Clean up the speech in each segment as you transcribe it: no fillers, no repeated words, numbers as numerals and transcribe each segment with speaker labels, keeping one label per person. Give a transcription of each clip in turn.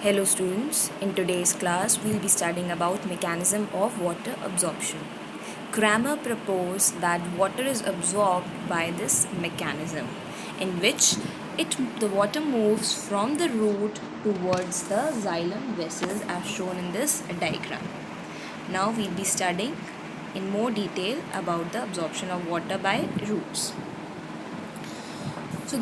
Speaker 1: Hello students, in today's class we will be studying about mechanism of water absorption. Cramer proposed that water is absorbed by this mechanism in which the water moves from the root towards the xylem vessels as shown in this diagram. Now we will be studying in more detail about the absorption of water by roots. So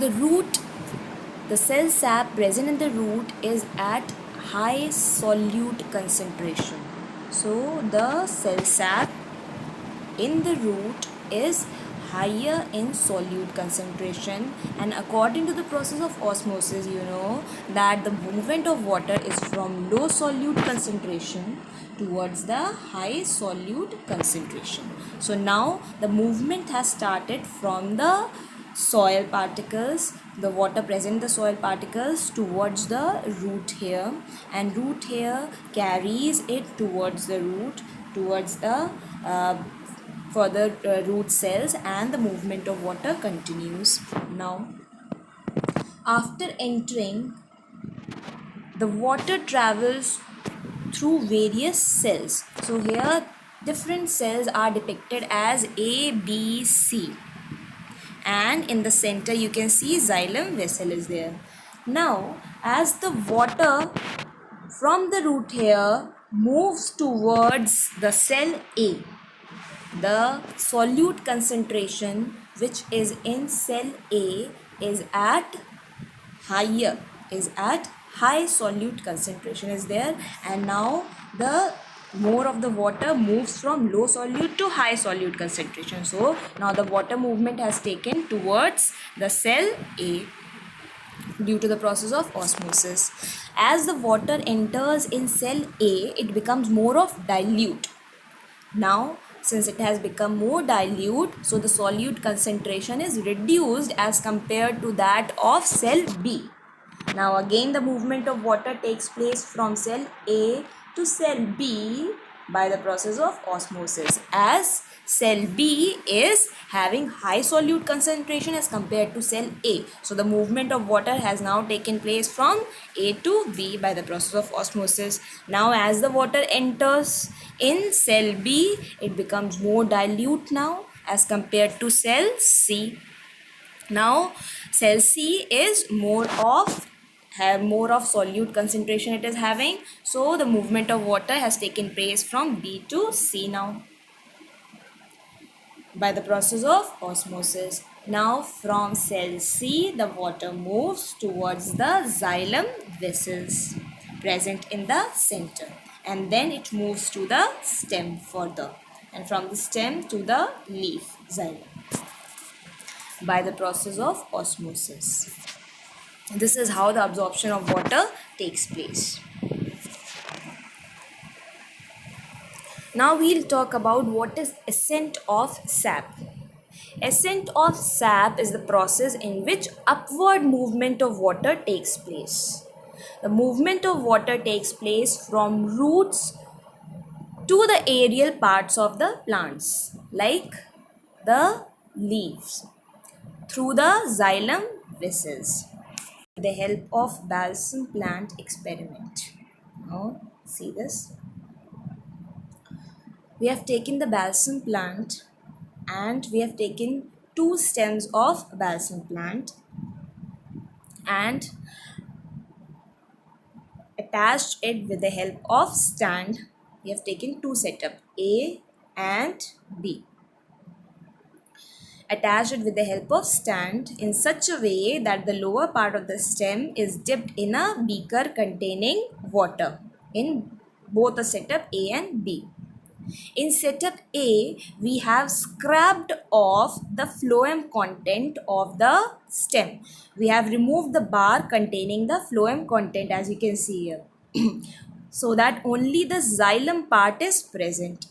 Speaker 1: the cell sap present in the root is at high solute concentration. So the cell sap in the root is higher in solute concentration, and according to the process of osmosis, you know that the movement of water is from low solute concentration towards the high solute concentration. So now the movement has started from the soil particles, the water present in the soil particles towards the root here, and root here carries it towards the root, towards the further root cells, and the movement of water continues. Now after entering, the water travels through various cells. So here different cells are depicted as A, B, C, and in the center you can see xylem vessel is there. Now as the water from the root here moves towards the cell A, the solute concentration which is in cell A is at high solute concentration is there, and now the more of the water moves from low solute to high solute concentration. So now the water movement has taken towards the cell A due to the process of osmosis. As the water enters in cell A, it becomes more of dilute. Now since it has become more dilute, so the solute concentration is reduced as compared to that of cell B. Now again the movement of water takes place from cell A to cell B by the process of osmosis, as cell B is having high solute concentration as compared to cell A. So the movement of water has now taken place from A to B by the process of osmosis. Now as the water enters in cell B, it becomes more dilute now as compared to cell C. Now cell C is more of solute concentration it is having, so the movement of water has taken place from B to C now by the process of osmosis. Now from cell C, the water moves towards the xylem vessels present in the center, and then it moves to the stem further, and from the stem to the leaf xylem by the process of osmosis. This is how the absorption of water takes place. Now we'll talk about what is ascent of sap. Ascent of sap is the process in which upward movement of water takes place. The movement of water takes place from roots to the aerial parts of the plants, like the leaves, through the xylem vessels, with the help of balsam plant experiment. Now see this. We have taken the balsam plant and we have taken two stems of balsam plant and attached it with the help of stand. We have taken two setup, A and B. Attached it with the help of stand in such a way that the lower part of the stem is dipped in a beaker containing water in both the setup A and B. In setup A, we have scrubbed off the phloem content of the stem. We have removed the bar containing the phloem content, as you can see here, so that only the xylem part is present.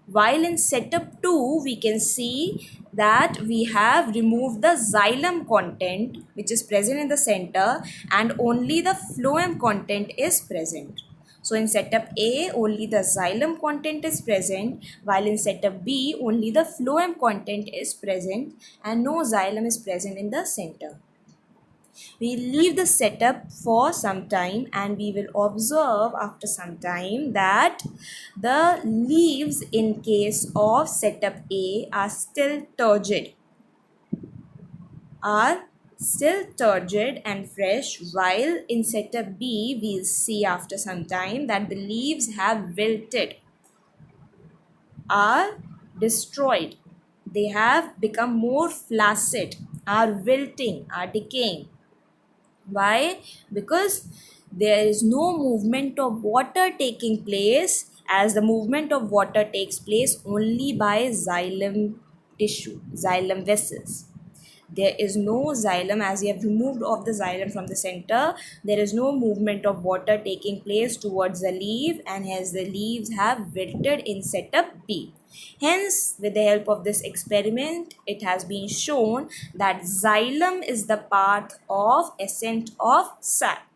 Speaker 1: While in setup 2, we can see that we have removed the xylem content which is present in the center, and only the phloem content is present. So in setup A, only the xylem content is present, while in setup B, only the phloem content is present and no xylem is present in the center. We leave the setup for some time and we will observe after some time that the leaves in case of setup A are still turgid and fresh, while in setup B we'll see after some time that the leaves have wilted, are destroyed, they have become more flaccid, are wilting, are decaying. Why? Because there is no movement of water taking place, as the movement of water takes place only by xylem tissue, xylem vessels. There is no xylem, as we have removed off the xylem from the center. There is no movement of water taking place towards the leaf, and hence the leaves have wilted in setup B. Hence, with the help of this experiment, it has been shown that xylem is the path of ascent of sap.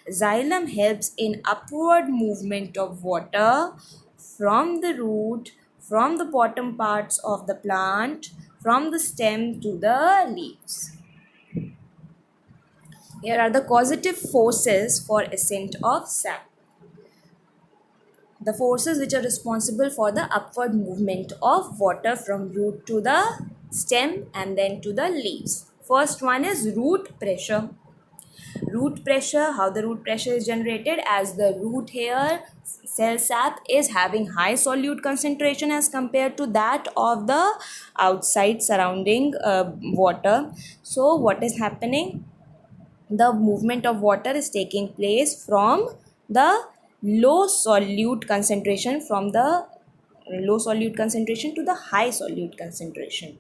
Speaker 1: Xylem helps in upward movement of water from the root, from the bottom parts of the plant, from the stem to the leaves. Here are the causative forces for ascent of sap. The forces which are responsible for the upward movement of water from root to the stem and then to the leaves. First one is root pressure. Root pressure, how the root pressure is generated, as the root hair cell sap is having high solute concentration as compared to that of the outside surrounding water. So what is happening? The movement of water is taking place from the low solute concentration, to the high solute concentration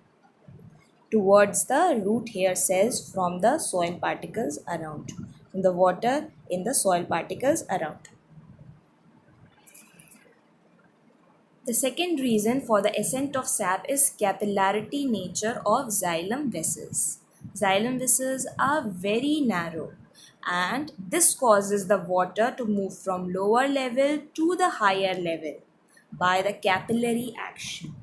Speaker 1: towards the root hair cells from the soil particles around, from the water in the soil particles around. The second reason for the ascent of sap is capillarity nature of xylem vessels. Xylem vessels are very narrow, and this causes the water to move from lower level to the higher level by the capillary action.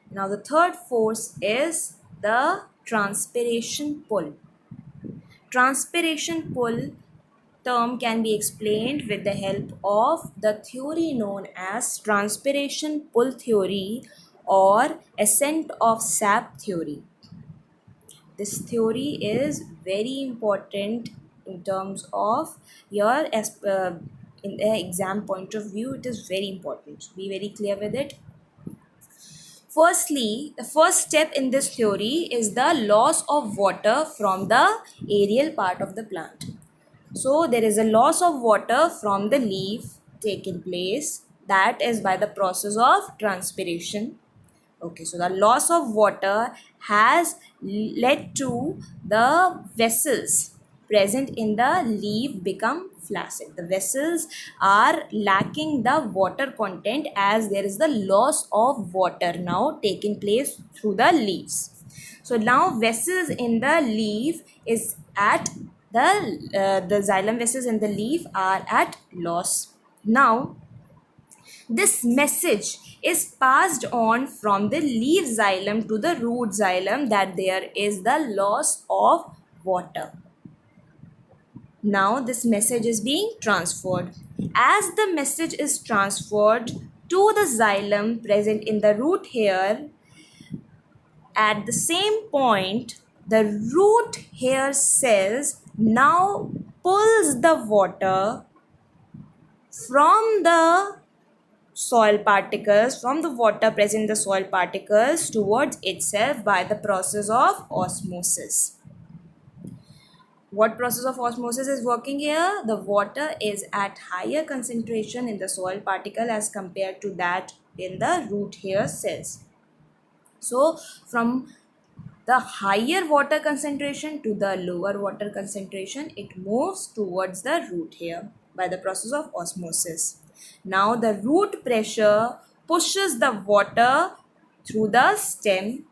Speaker 1: Now the third force is the transpiration pull. Transpiration pull term can be explained with the help of the theory known as transpiration pull theory or ascent of sap theory. This theory is very important in terms of your in the exam point of view. It is very important. Be very clear with it. Firstly, the first step in this theory is the loss of water from the aerial part of the plant. So there is a loss of water from the leaf taking place, that is by the process of transpiration. Okay, so the loss of water has led to the vessels present in the leaf become flaccid. The vessels are lacking the water content, as there is the loss of water now taking place through the leaves. So now vessels in the leaf is at the xylem vessels in the leaf are at loss. Now this message is passed on from the leaf xylem to the root xylem that there is the loss of water. Now this message is being transferred. As the message is transferred to the xylem present in the root hair, at the same point the root hair cells now pulls the water from the soil particles, from the water present in the soil particles towards itself by the process of osmosis. What process of osmosis is working here? The water is at higher concentration in the soil particle as compared to that in the root hair cells. So from the higher water concentration to the lower water concentration, it moves towards the root hair by the process of osmosis. Now the root pressure pushes the water through the stem,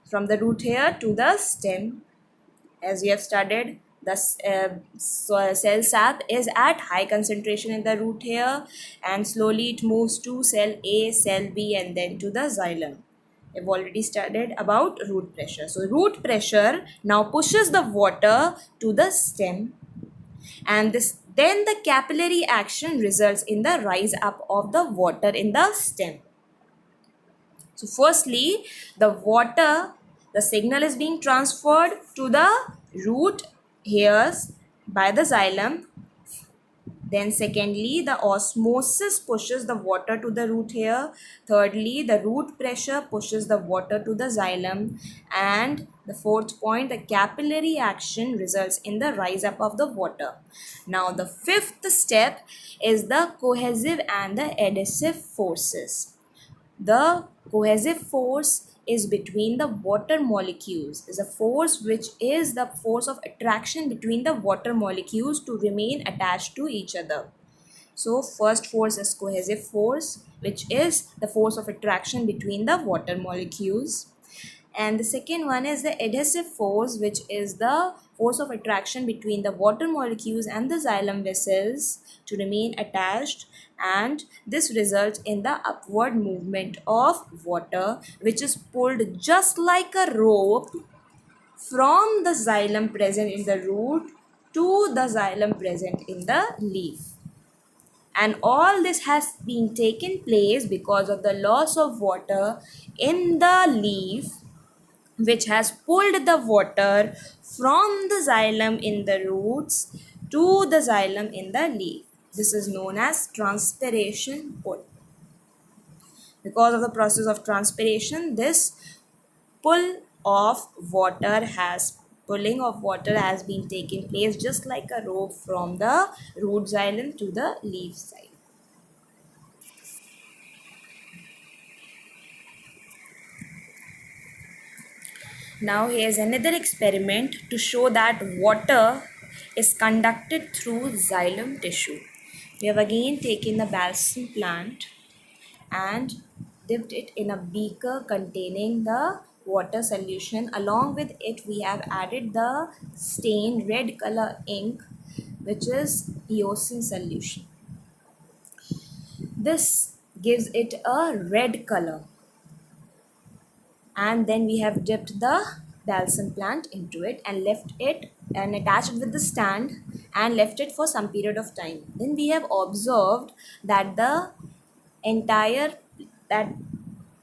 Speaker 1: from the root hair to the stem. As we have studied, the cell sap is at high concentration in the root hair, and slowly it moves to cell A, cell B, and then to the xylem. We've already studied about root pressure. So root pressure now pushes the water to the stem, and this then the capillary action results in the rise up of the water in the stem. So firstly, the water, the signal is being transferred to the root hairs by the xylem. Then secondly, the osmosis pushes the water to the root hair. Thirdly, the root pressure pushes the water to the xylem. And the fourth point, the capillary action results in the rise up of the water. Now the fifth step is the cohesive and the adhesive forces. The cohesive force is between the water molecules, is a force which is the force of attraction between the water molecules to remain attached to each other. So first force is cohesive force, which is the force of attraction between the water molecules. And the second one is the adhesive force, which is the force of attraction between the water molecules and the xylem vessels to remain attached, and this results in the upward movement of water, which is pulled just like a rope from the xylem present in the root to the xylem present in the leaf. And all this has been taken place because of the loss of water in the leaf, which has pulled the water from the xylem in the roots to the xylem in the leaf. This is known as transpiration pull. Because of the process of transpiration, this pull of water has pulling of water has been taking place just like a rope from the root xylem to the leaf side. Now here's another experiment to show that water is conducted through xylem tissue. We have again taken the balsam plant and dipped it in a beaker containing the water solution. Along with it, we have added the stained red color ink, which is eosin solution. This gives it a red color, and then we have dipped the balsam plant into it and left it and attached it with the stand and left it for some period of time. Then we have observed that the entire that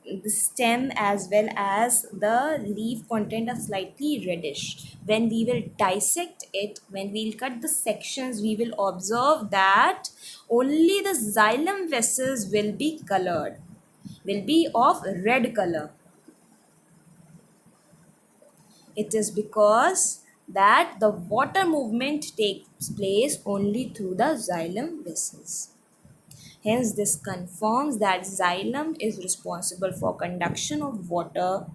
Speaker 1: the stem as well as the leaf content are slightly reddish. When we will dissect it, when we'll cut the sections, we will observe that only the xylem vessels will be colored, will be of red color. It is because that the water movement takes place only through the xylem vessels. Hence, this confirms that xylem is responsible for conduction of water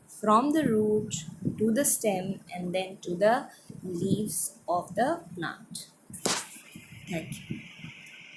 Speaker 1: from the root to the stem and then to the leaves of the plant. Thank you.